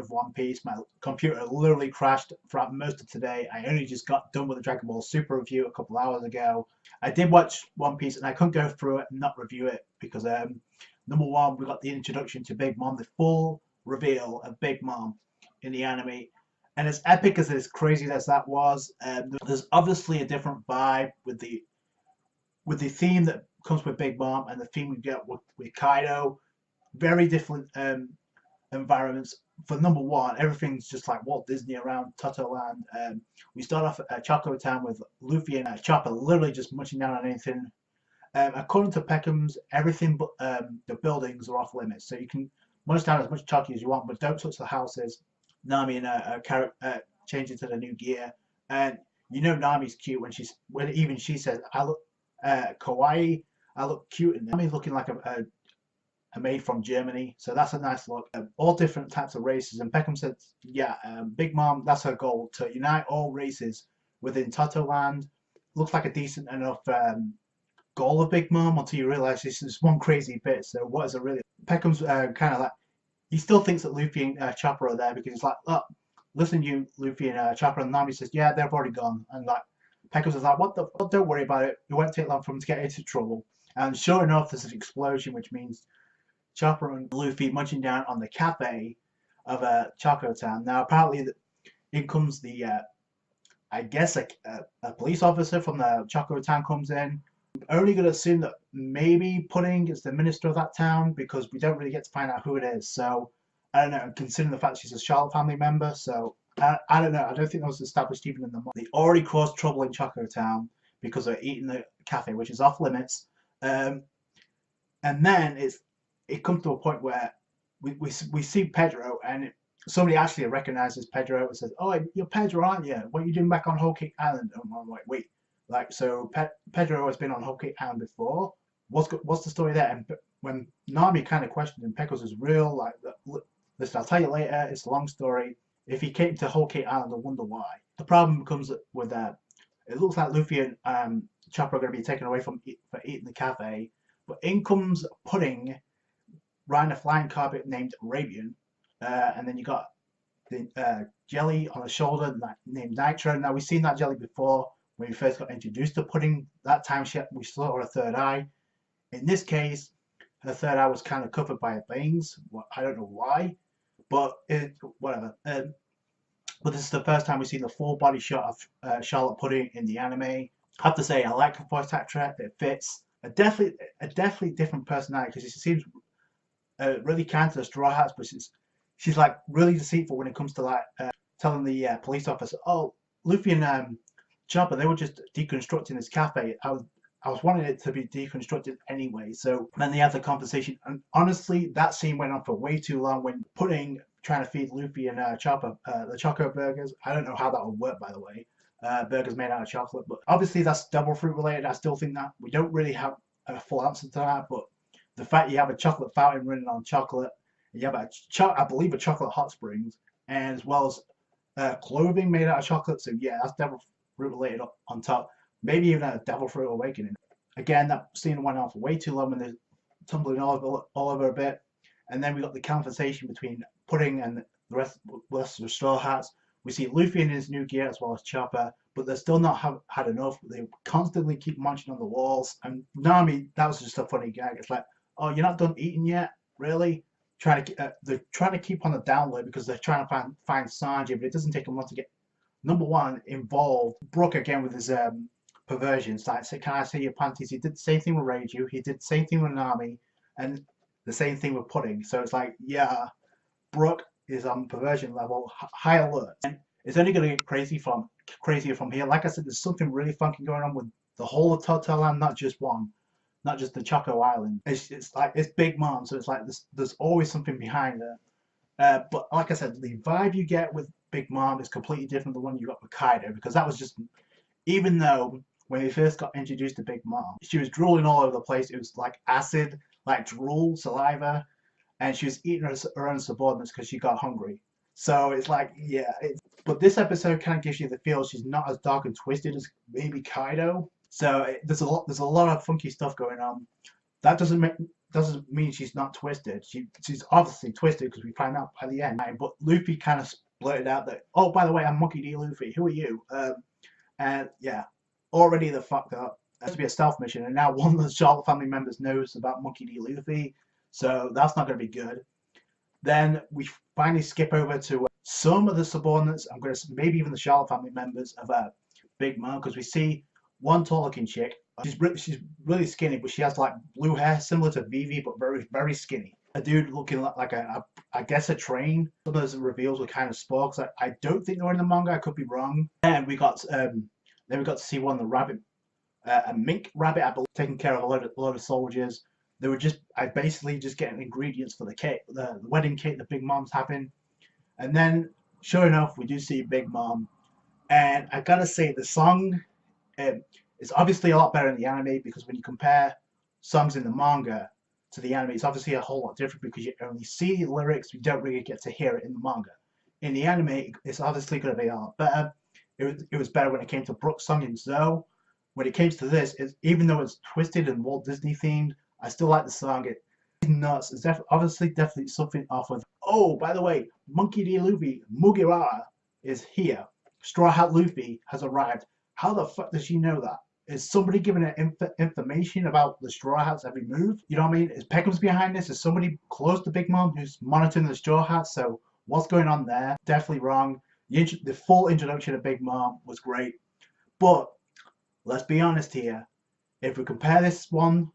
review of One Piece. My computer literally crashed throughout most of today. I only just got done with the Dragon Ball Super review a couple hours ago. I did watch One Piece and I couldn't go through it and not review it because number one, we got the introduction to Big Mom, the full reveal of Big Mom in the anime. And as epic as crazy as that was, there's obviously a different vibe with the theme that comes with Big Mom and the theme we get with Kaido. Very different environments. For number one, everything's just like Walt Disney around Toto Land. We start off at Choco Town with Luffy and Chopper literally just munching down on anything. According to Peckham's, everything but the buildings are off limits, so you can munch down as much chocolate as you want, but don't touch the houses. Nami and Carrot change into the new gear, and you know Nami's cute when even she says, "I look kawaii, I look cute," and Nami's looking like a maid from Germany, so that's a nice look. All different types of races, and Peckham said, "Yeah, Big Mom, that's her goal to unite all races within Toto Land." Looks like a decent enough goal of Big Mom until you realize this is one crazy bit. So what is it really? Peckham's kind of like, he still thinks that Luffy and Chopper are there because he's like, "Look, listen, you Luffy and Chopper," and Nami says, "Yeah, they've already gone." And like Peckham's is like, "What the? Don't worry about it. It won't take long for them to get into trouble." And sure enough, there's an explosion, which means Chopper and Luffy munching down on the cafe of Choco Town. Now apparently, in comes the I guess a police officer from the Choco Town comes in. I'm only going to assume that maybe Pudding is the minister of that town because we don't really get to find out who it is. So I don't know, considering the fact she's a Charlotte family member. So I don't know. I don't think that was established even in the movie. They already caused trouble in Choco Town because they're eating the cafe, which is off limits. And then it comes to a point where we see Pedro, and somebody actually recognizes Pedro and says, "Oh, you're Pedro, aren't you? What are you doing back on Whole Cake Island?" And I'm like, "Wait, like so Pedro has been on Whole Cake Island before? What's the story there?" And when Nami kind of questioned him, Pecos is real like, "Listen, I'll tell you later. It's a long story. If he came to Whole Cake Island, I wonder why." The problem comes with that. It looks like Luffy and Chopper are going to be taken away for eating the cafe, but in comes Pudding riding a flying carpet named Arabian, and then you got the jelly on the shoulder named Nitro. Now we've seen that jelly before when we first got introduced to Pudding. That time we saw her third eye. In this case, her third eye was kind of covered by things. I don't know why, but whatever. But this is the first time we've seen the full body shot of Charlotte Pudding in the anime. I have to say, I like her voice actor. It fits. A definitely different personality because she seems really kind to the Straw Hats, but she's like really deceitful when it comes to like telling the police officer, "Oh, Luffy and Chopper, they were just deconstructing this cafe. I was wanting it to be deconstructed anyway." So then they have the conversation, and honestly, that scene went on for way too long. When Pudding trying to feed Luffy and Chopper the Choco burgers, I don't know how that would work, by the way. Burgers made out of chocolate, but obviously that's devil fruit related. I still think that we don't really have a full answer to that, but the fact you have a chocolate fountain running on chocolate, and you have I believe a chocolate hot springs, and as well as clothing made out of chocolate. So yeah, that's devil fruit related on top. Maybe even a devil fruit awakening. Again, that scene went on for way too long when they're tumbling all over a bit, and then we got the conversation between Pudding and the rest of the Straw Hats. We see Luffy in his new gear as well as Chopper, but they're still not had enough. They constantly keep munching on the walls. And Nami, that was just a funny gag. It's like, "Oh, you're not done eating yet? Really?" They're trying to keep on the down low because they're trying to find Sanji, but it doesn't take them long to get, number one, involved. Brook again with his perversions. Like, "So can I see your panties?" He did the same thing with Reiju. He did the same thing with Nami, and the same thing with Pudding. So it's like, yeah, Brook is on perversion level, high alert, and it's only going to get crazier from here. Like I said, there's something really funky going on with the whole of Toto Land, not just the Choco Island. It's like it's Big Mom, so it's like there's always something behind her. But like I said, the vibe you get with Big Mom is completely different than the one you got with Kaido, because that was just, even though when we first got introduced to Big Mom, she was drooling all over the place. It was like acid, like drool, saliva. And she was eating her own subordinates because she got hungry. So it's like, yeah. But this episode kind of gives you the feel she's not as dark and twisted as maybe Kaido. So there's a lot of funky stuff going on. That doesn't doesn't mean she's not twisted. She's obviously twisted because we find out by the end. But Luffy kind of blurted out that, oh, by the way, I'm Monkey D. Luffy. Who are you? And yeah, already the fucked up. That's to be a stealth mission, and now one of the Charlotte family members knows about Monkey D. Luffy, so that's not going to be good. Then we finally skip over to some of the subordinates. I'm going to maybe even the Charlotte family members of Big Mom, because we see one tall-looking chick. She's really skinny, but she has like blue hair, similar to Vivi, but very skinny. A dude looking like I guess a train. Some of those reveals were kind of sparks. I don't think they were in the manga. I could be wrong. And we got then we got to see one of the rabbit, a mink rabbit, I believe, taking care of a load of soldiers. They were basically just getting ingredients for the cake, the wedding cake that Big Mom's having. And then, sure enough, we do see Big Mom. And I gotta say, the song is obviously a lot better in the anime, because when you compare songs in the manga to the anime, it's obviously a whole lot different because you only see the lyrics, you don't really get to hear it in the manga. In the anime, it's obviously going to be a lot better. It was better when it came to Brooke's song in Zoe. When it came to this, even though it's twisted and Walt Disney themed, I still like the song. It's nuts. It's definitely something off of. Oh, by the way, Monkey D. Luffy, Mugiwara, is here. Straw Hat Luffy has arrived. How the fuck does she know that? Is somebody giving her information about the Straw Hats' every move? You know what I mean? Is Peckham's behind this? Is somebody close to Big Mom who's monitoring the Straw Hats? So what's going on there? Definitely wrong. The full introduction of Big Mom was great. But let's be honest here. If we compare this one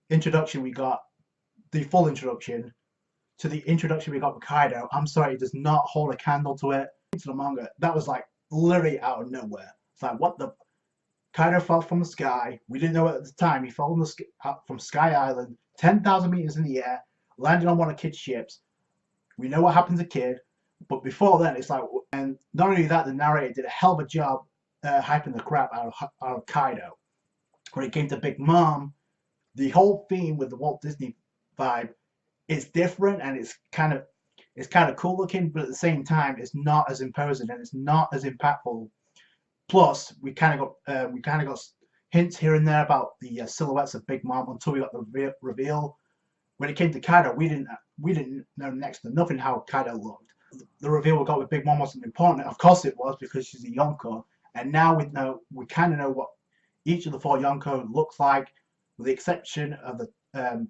introduction we got, the full introduction, to the introduction we got with Kaido, I'm sorry, it does not hold a candle to it. To the manga, that was like literally out of nowhere. It's like, what the? Kaido fell from the sky. We didn't know it at the time. He fell from Sky Island, 10,000 meters in the air, landed on one of Kid's ships. We know what happened to Kid, but before then, it's like, and not only that, the narrator did a hell of a job hyping the crap out of Kaido. When it came to Big Mom, the whole theme with the Walt Disney vibe is different, and it's kind of cool looking, but at the same time, it's not as imposing and it's not as impactful. Plus, we kind of got hints here and there about the silhouettes of Big Mom until we got the reveal. When it came to Kaido, we didn't know next to nothing how Kaido looked. The reveal we got with Big Mom wasn't important. Of course, it was, because she's a Yonko, and now we kind of know what each of the 4 Yonko looks like, with the exception of the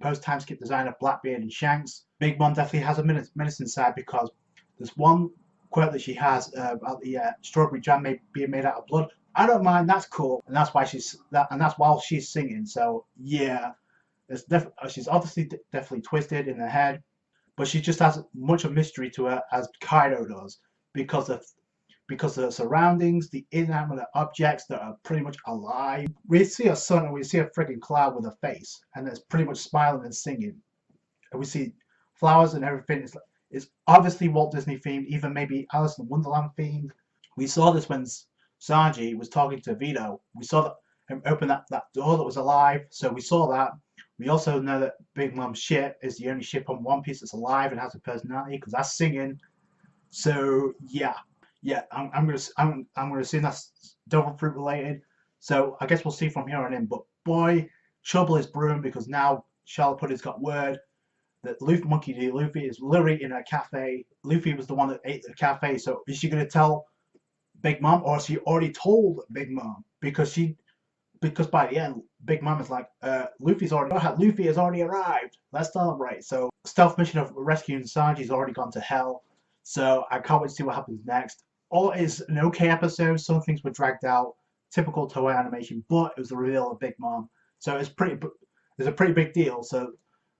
post-time skip design of Blackbeard and Shanks. Big Mom definitely has a menacing side, because there's one quote that she has about the strawberry jam being made out of blood. I don't mind. That's cool, and that's while she's singing. So yeah, she's obviously definitely twisted in the head, but she just has much of mystery to her, as Kaido does, because of the surroundings, the inanimate objects that are pretty much alive. We see a sun and we see a freaking cloud with a face, and it's pretty much smiling and singing, and we see flowers and everything. It's obviously Walt Disney themed, even maybe Alice in Wonderland themed. We saw this when Sanji was talking to Vito. We saw him open that door that was alive, so we saw that. We also know that Big Mom's ship is the only ship on One Piece that's alive and has a personality, because that's singing. So yeah, I'm gonna assume that's Devil Fruit related. So I guess we'll see from here on in. But boy, trouble is brewing, because now Charlotte Pudding's got word that Monkey D. Luffy is literally in a cafe. Luffy was the one that ate the cafe, so is she going to tell Big Mom, or has she already told Big Mom? Because by the end, Big Mom is like, Luffy has already arrived. Let's celebrate. So stealth mission of rescuing Sanji's already gone to hell. So I can't wait to see what happens next. All is an okay episode. Some things were dragged out, typical Toei animation, but it was the reveal of Big Mom, so it's a pretty big deal. So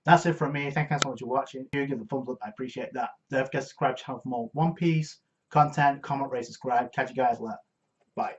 that's it from me. Thank you so much for watching. If you give the thumbs up, I appreciate that. Don't forget to subscribe to the channel for more One Piece content. Comment, rate, subscribe. Catch you guys later. Bye.